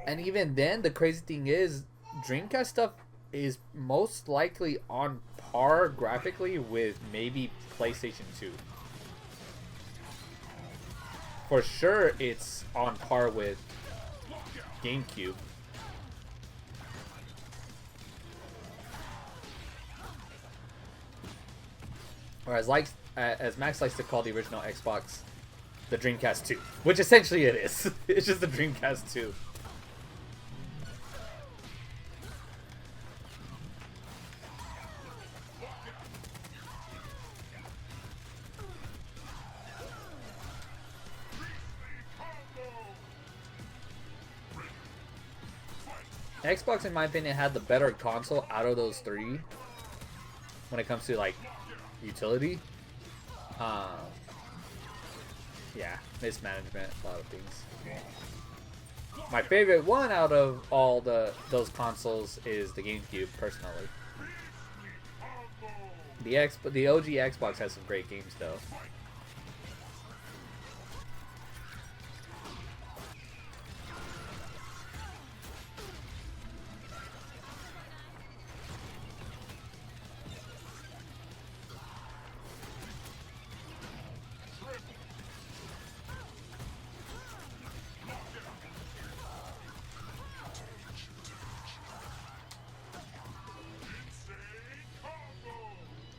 And even then, the crazy thing is, Dreamcast stuff is most likely on par graphically with maybe PlayStation 2. For sure, it's on par with GameCube. Or as Max likes to call the original Xbox, the Dreamcast 2. Which essentially it is. It's just the Dreamcast 2. Xbox, in my opinion, had the better console out of those three when it comes to like utility. Yeah, mismanagement, a lot of things. My favorite one out of all those consoles is the GameCube, personally. The OG Xbox has some great games though.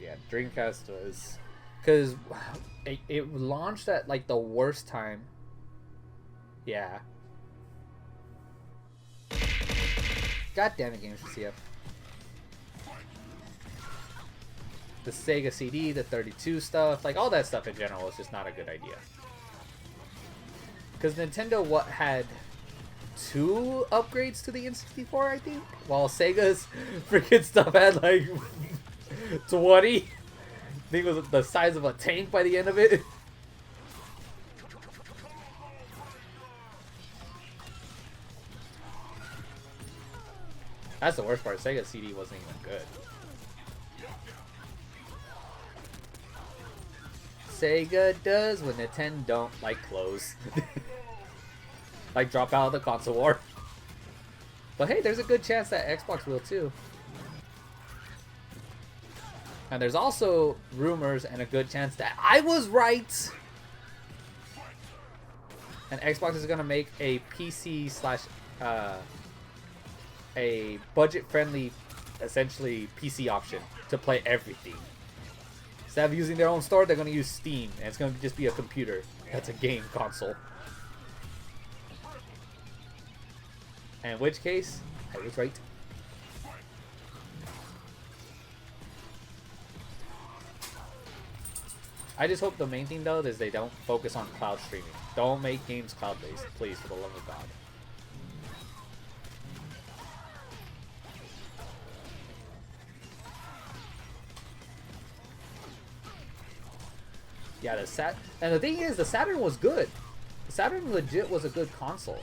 Yeah, Dreamcast was, because it launched at like the worst time. Yeah. God damn it, Games for CF. The Sega CD, the 32 stuff, like all that stuff in general is just not a good idea. Because Nintendo had 2 upgrades to the N64, I think, while Sega's freaking stuff had like 20. I think it was the size of a tank by the end of it. That's the worst part. Sega CD wasn't even good. Sega does what Nintendo don't, like clothes. Like drop out of the console war. But hey, there's a good chance that Xbox will too. And there's also rumors and a good chance that I was right. And Xbox is gonna make a PC slash a budget-friendly, essentially PC option to play everything. Instead of using their own store, they're gonna use Steam, and it's gonna just be a computer that's a game console. And in which case, I was right. I just hope the main thing though is they don't focus on cloud streaming. Don't make games cloud-based, please, for the love of God. Yeah, and the thing is, the Saturn was good. The Saturn legit was a good console.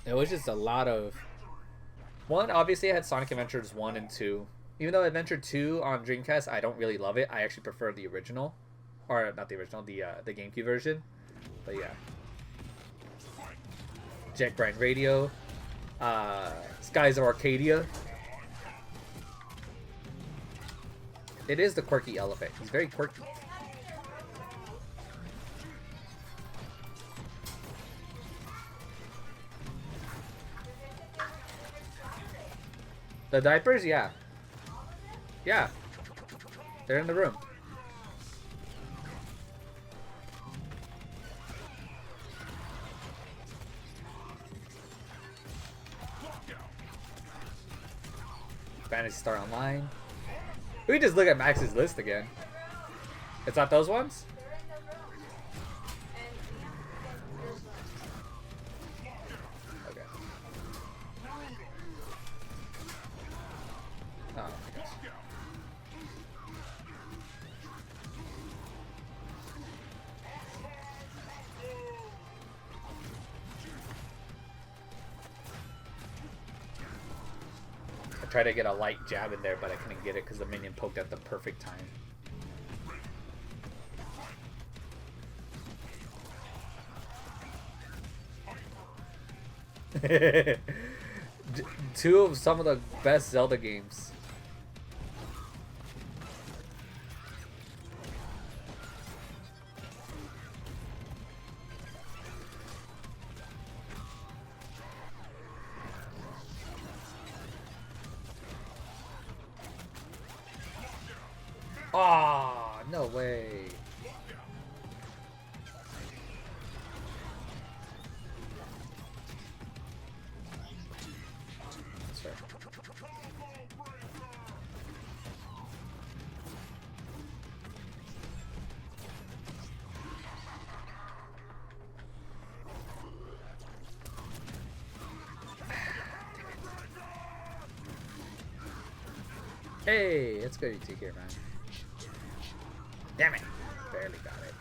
It was just a lot of... One, obviously I had Sonic Adventures 1 and 2. Even though Adventure 2 on Dreamcast, I don't really love it. I actually prefer the original. Or, not the original, the GameCube version. But yeah. Jet Grind Radio. Skies of Arcadia. It is the quirky elephant. He's very quirky. The diapers? Yeah. Yeah. They're in the room. Phantasy Star Online. We just look at Max's list again. It's not those ones? Okay. Oh my gosh. Try to get a light jab in there, but I couldn't get it because the minion poked at the perfect time. Two of some of the best Zelda games. Ah, oh, no way. That's right. Hey, let's go UT here, man. Damn it. Barely got it.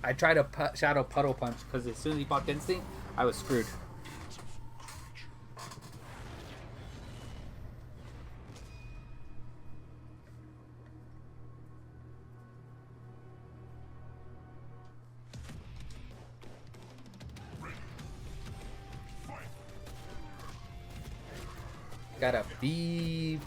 I tried to Shadow Puddle Punch because as soon as he popped Instinct, I was screwed. Got a B+?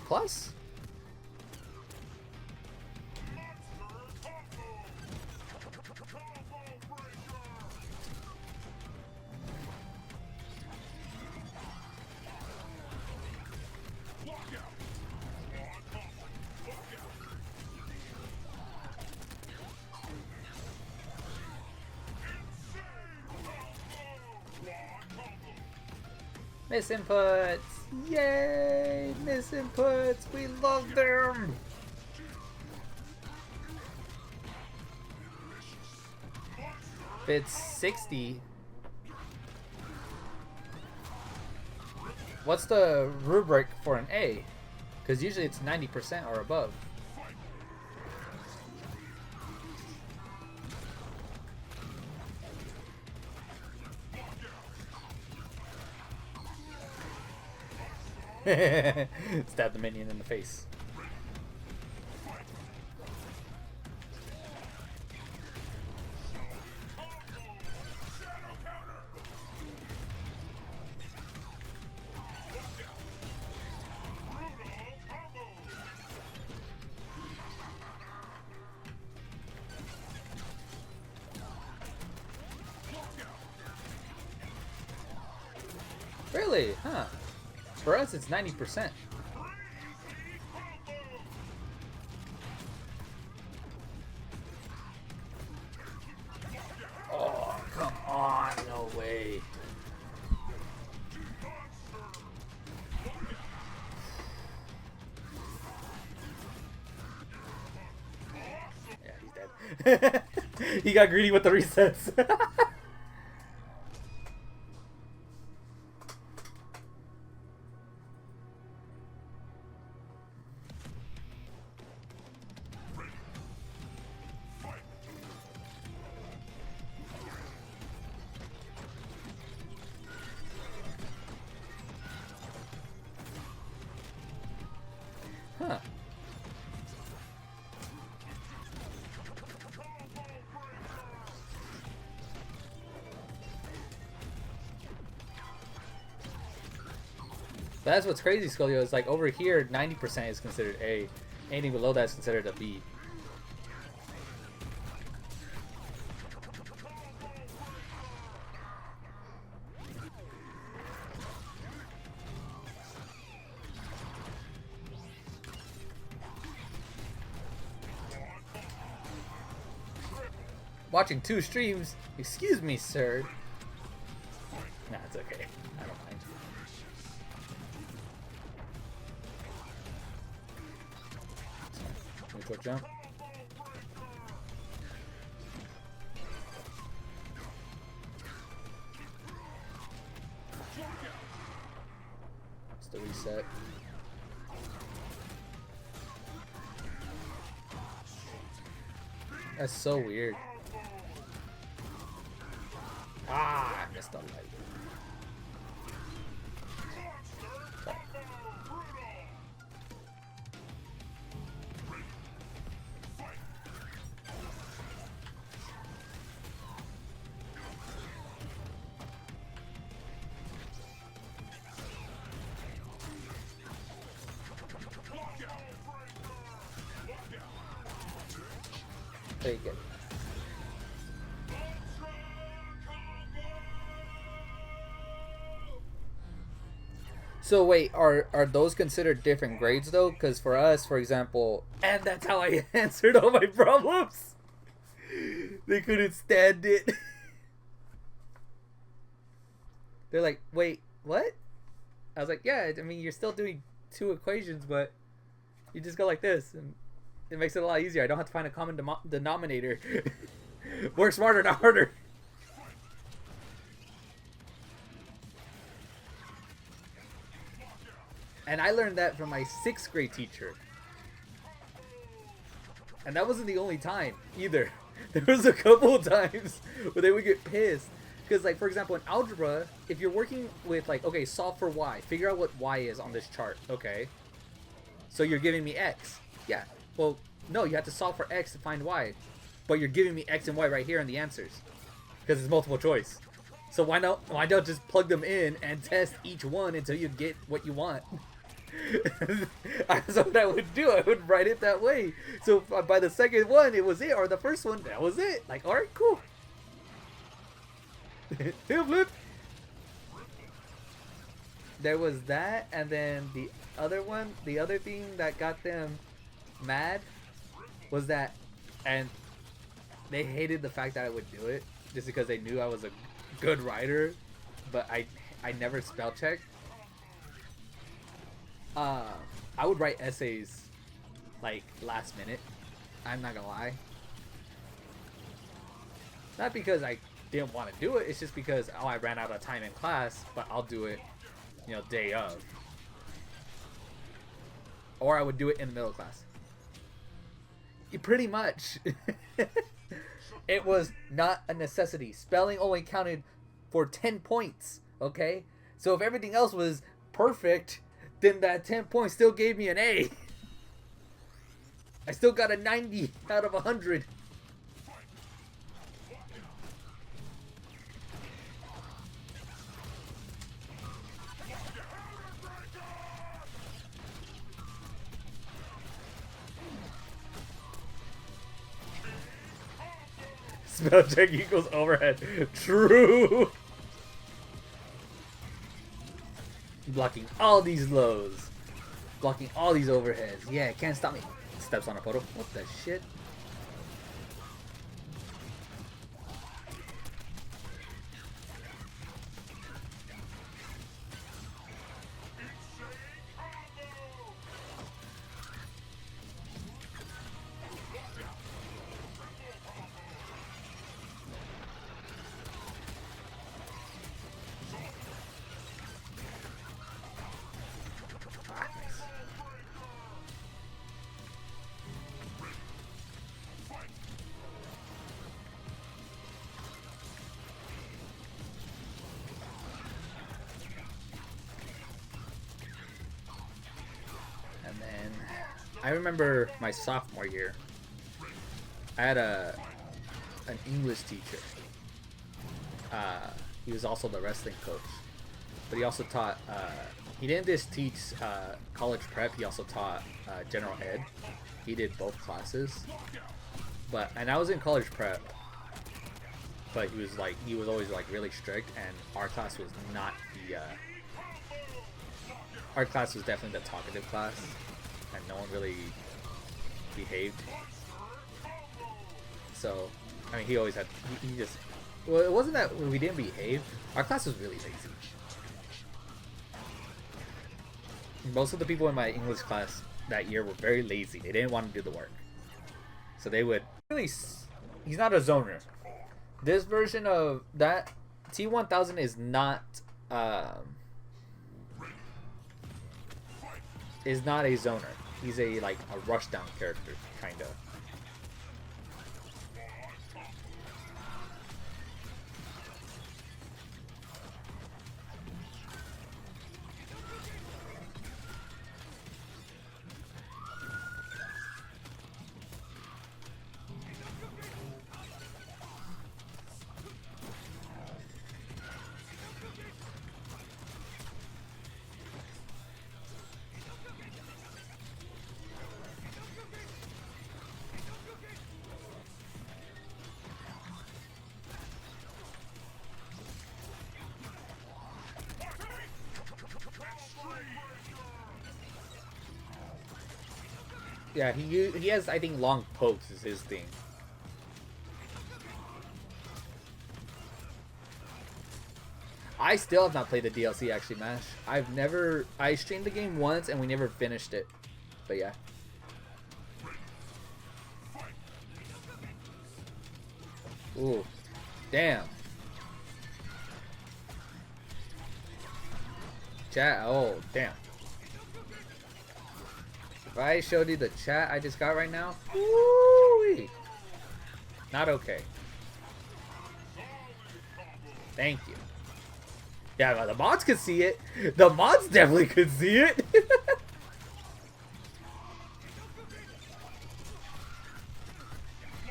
Misinputs! Yay! Misinputs! We love them! If it's 60, what's the rubric for an A? Because usually it's 90% or above. Stab the minion in the face. Really? Huh. For us, it's 90%. Oh, come on. No way. Yeah, he's dead. He got greedy with the resets. Huh. That's what's crazy, Scolio. Is like over here, 90% is considered A. Anything below that is considered a B. Watching 2 streams? Excuse me, sir. Nah, it's okay. I don't mind. Neutral jump. It's the reset. That's so weird. Ah, I missed the light. Take it. So wait, are those considered different grades though? Because for us, for example, and that's how I answered all my problems. They couldn't stand it. They're like, wait, what? I was like, yeah, I mean, you're still doing two equations, but you just go like this, and it makes it a lot easier. I don't have to find a common denominator. Work smarter, not harder. And I learned that from my 6th grade teacher. And that wasn't the only time, either. There was a couple of times where they would get pissed. Because, like, for example, in algebra, if you're working with, like, okay, solve for y. Figure out what y is on this chart, okay? So you're giving me x. Yeah. Well, no, you have to solve for x to find y. But you're giving me x and y right here in the answers. Because it's multiple choice. So why not just plug them in and test each one until you get what you want? That's what I would do. I would write it that way. So by the second one, it was it. Or the first one, that was it. Like, alright, cool. Flip. There was that, and then the other one, the other thing that got them mad was that, and they hated the fact that I would do it just because they knew I was a good writer, but I never spell checked. I would write essays like last minute. I'm not gonna lie. Not because I didn't want to do it, it's just because I ran out of time in class, but I'll do it, you know, day of. Or I would do it in the middle of class. Pretty much. It was not a necessity. Spelling only counted for 10 points, okay? So if everything else was perfect, then that 10 points still gave me an A. I still got a 90 out of 100. Spell check equals overhead. True. Blocking all these lows. Blocking all these overheads. Yeah, can't stop me. Steps on a photo. What the shit? I remember my sophomore year, I had an English teacher. He was also the wrestling coach, but he also taught, he didn't just teach college prep, he also taught general ed. He did both classes, and I was in college prep, but he was always like really strict, and our class was not our class was definitely the talkative class. And no one really behaved. So, I mean, he always had, he just, well, it wasn't that we didn't behave. Our class was really lazy. Most of the people in my English class that year were very lazy. They didn't want to do the work. So they would, really, he's not a zoner. This version of that, T1000 is not, is not a zoner. He's a rushdown character, kinda. Yeah, he has, I think, long pokes is his thing. I still have not played the DLC actually, Mash. I streamed the game once and we never finished it. But yeah. Ooh. Damn. Chat, oh, damn. If I showed you the chat I just got right now, woo-wee. Not okay. Thank you. Yeah, the mods could see it. The mods definitely could see it.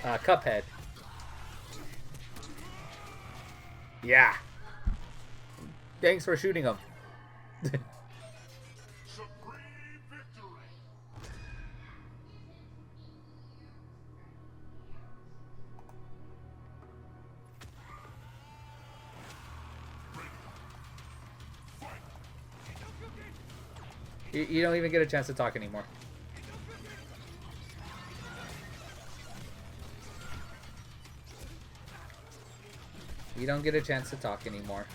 Cuphead. Yeah. Thanks for shooting him. You don't even get a chance to talk anymore. You don't get a chance to talk anymore.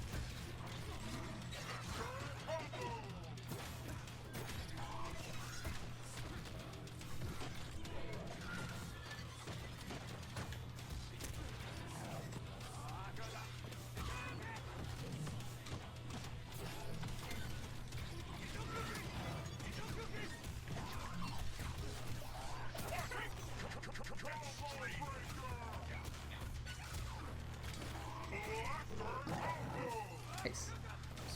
Nice.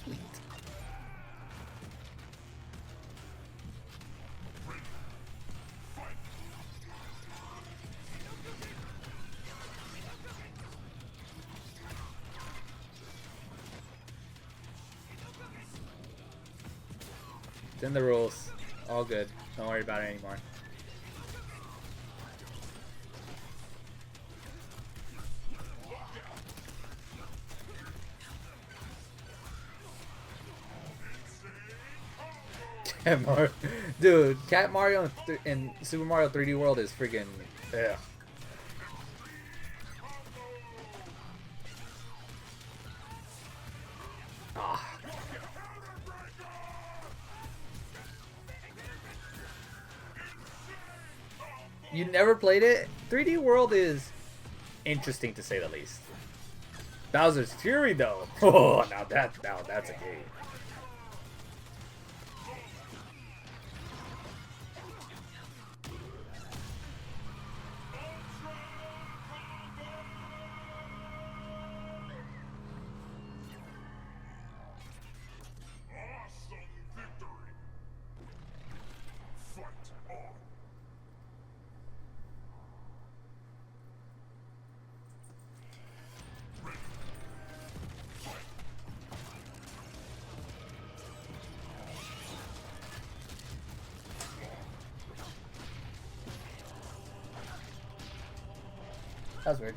Sweet. It's in the rules. All good. Don't worry about it anymore. Cat Mario. Dude, Cat Mario in Super Mario 3D World is freaking... Ugh. Ah. You never played it? 3D World is interesting to say the least. Bowser's Fury though. Oh, now that's a game. That's weird.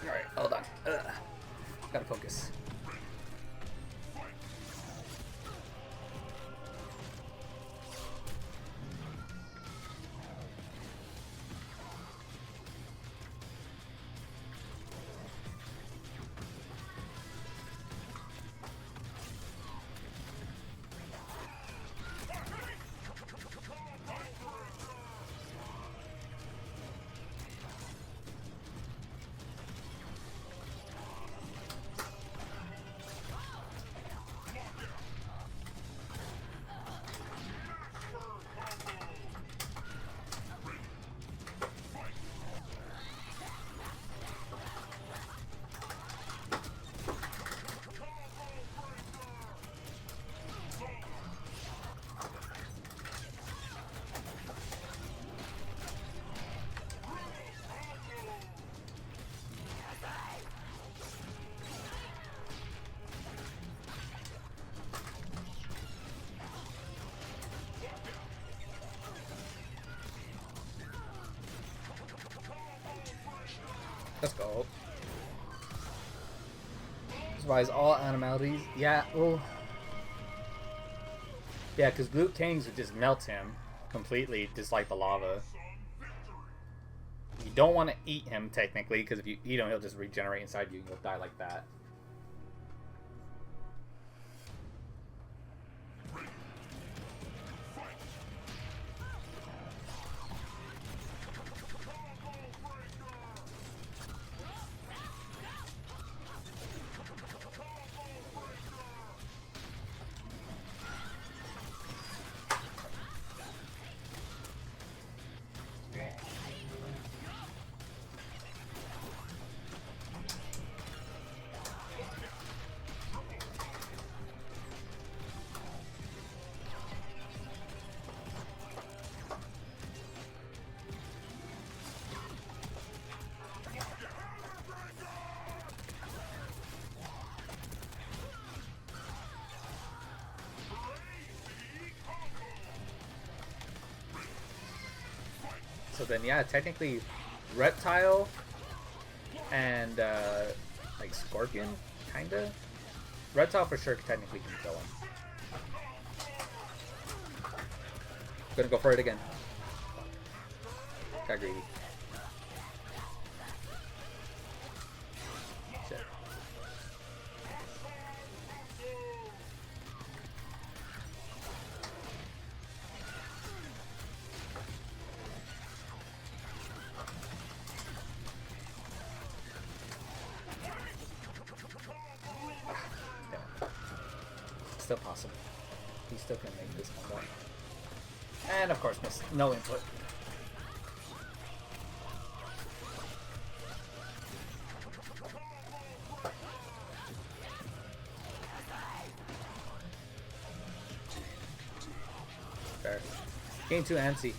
Alright, hold on. Gotta focus. Let's go. Survives all animalities. Yeah, well. Yeah, because Luke Kings would just melt him completely, just like the lava. You don't want to eat him, technically, because if you eat him, he'll just regenerate inside you and you'll die like that. So then, yeah, technically, Reptile and like Scorpion, kinda. Reptile for sure technically can kill him. Gonna go for it again. Got greedy. Shit. Still possible. He still can make this one back. And of course, miss. No input. Fair. Game 2 antsy.